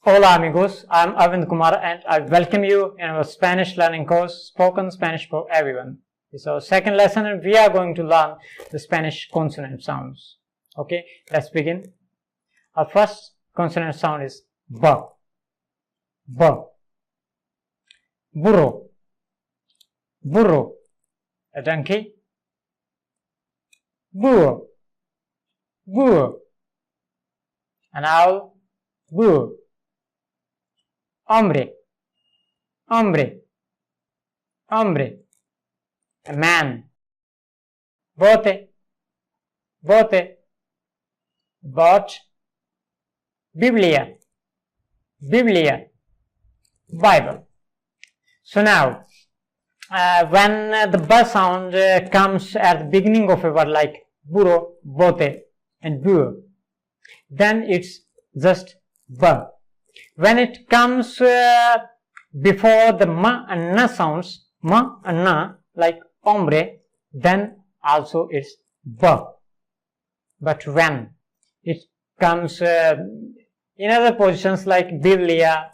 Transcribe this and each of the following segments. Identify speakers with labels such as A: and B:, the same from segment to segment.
A: Hola amigos, I am Arvind Kumar and I welcome you in our Spanish learning course, Spoken Spanish for Everyone. This is our second lesson and we are going to learn the Spanish consonant sounds. Okay, let's begin. Our first consonant sound is B. B. Burro. Burro. A donkey. Burro. Burro. An owl. Burro. Hombre. Hombre. Hombre. A man. Bote. Bote. Boat. Biblia. Biblia. Bible. So now, when the B sound comes at the beginning of a word like burro, bote and burro, then it's just B. When it comes before the ma and na sounds, ma and na, like hombre, then also it's B. But when it comes in other positions like Biblia,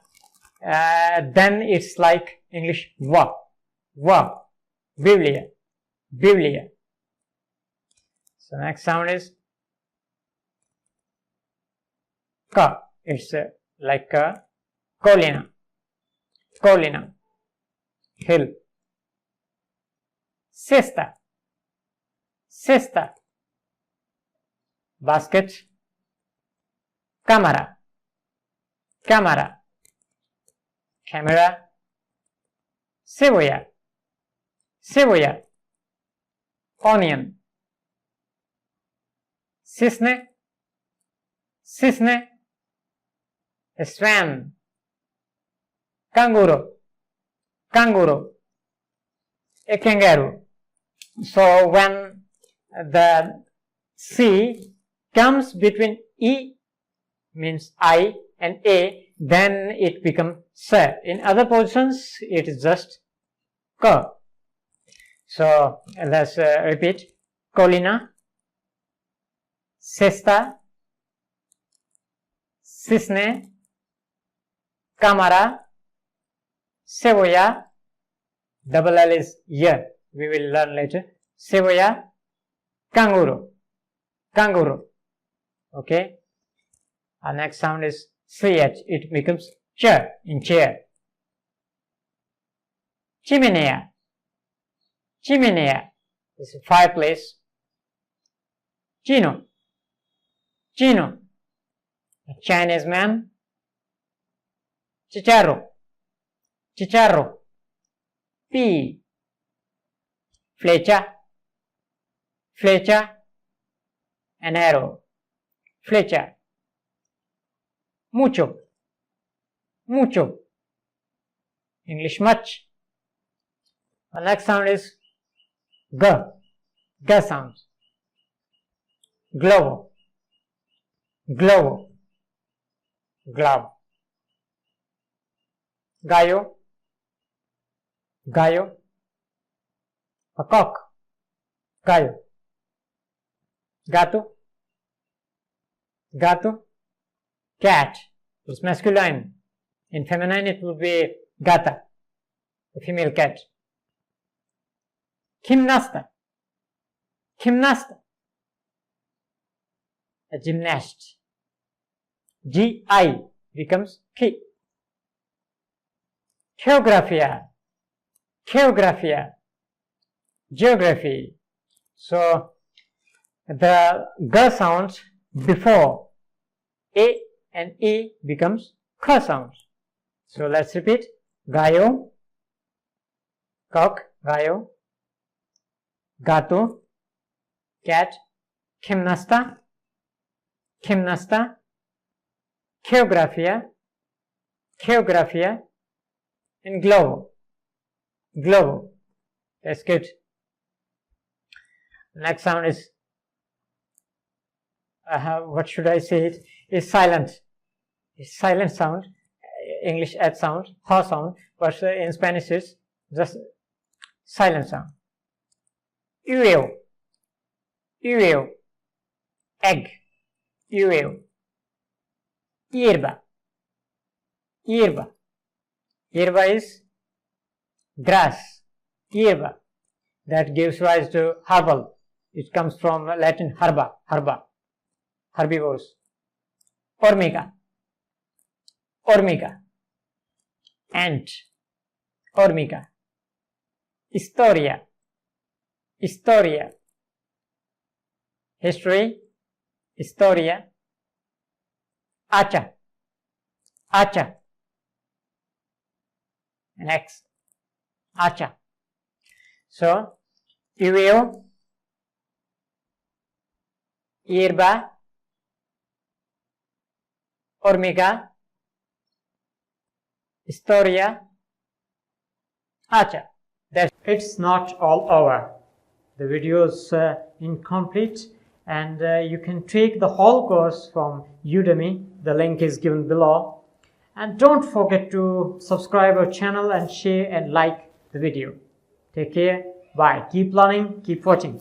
A: then it's like English wa, wa, Biblia, Biblia. So next sound is ka. It's like colina, colina, hill. Cesta, cesta, basket. Cámara, cámara, camera. Cebolla, cebolla, onion. Cisne, cisne, swan. Kangaroo, kangaroo, a kangaroo. So when the C comes between E means I and A, then it becomes S. In other positions, it is just K. So let's repeat. Colina, cesta, cisne, cámara, cebolla. Double L is here. We will learn later. Cebolla, kangaroo, kangaroo. Okay. Our next sound is CH. It becomes ch in chair. Chimenea, chimenea is a fireplace. Chino, chino, a Chinese man. Chicharro, chicharro, pea. Flecha, flecha, an arrow. Flecha. Mucho, mucho, English much. The next sound is G, G sound. Globo, globo, glove. Gallo, gallo, a cock, gallo. Gato, gato, cat. It's masculine. In feminine it would be gata, a female cat. Gimnasta, gimnasta, a gymnast. G-I becomes K. Geographia, geographia, geography. So the G sounds before A and E becomes K sounds. So let's repeat. Gallo, cock, gallo, gato, cat, gimnasta, gimnasta, geographia, geographia, and globo, globo. That's good. Next sound is what should I say? It is silent. It's silent sound. English H sound, H sound, but in Spanish it's just silent sound. Huevo, huevo, egg, huevo. Hierba, Hierba. Hierba is grass. Hierba. That gives rise to herbal. It comes from Latin herba, herbivores. Hormiga. Hormiga. Ant. Hormiga. Historia. Historia. History. Historia. Hacha. Hacha. Next. Hacha. So, you will hierba, hormiga, historia, hacha. It's not all over. The video is incomplete, and you can take the whole course from Udemy. The link is given below. And don't forget to subscribe our channel and share and like the video. Take care. Bye. Keep learning. Keep watching.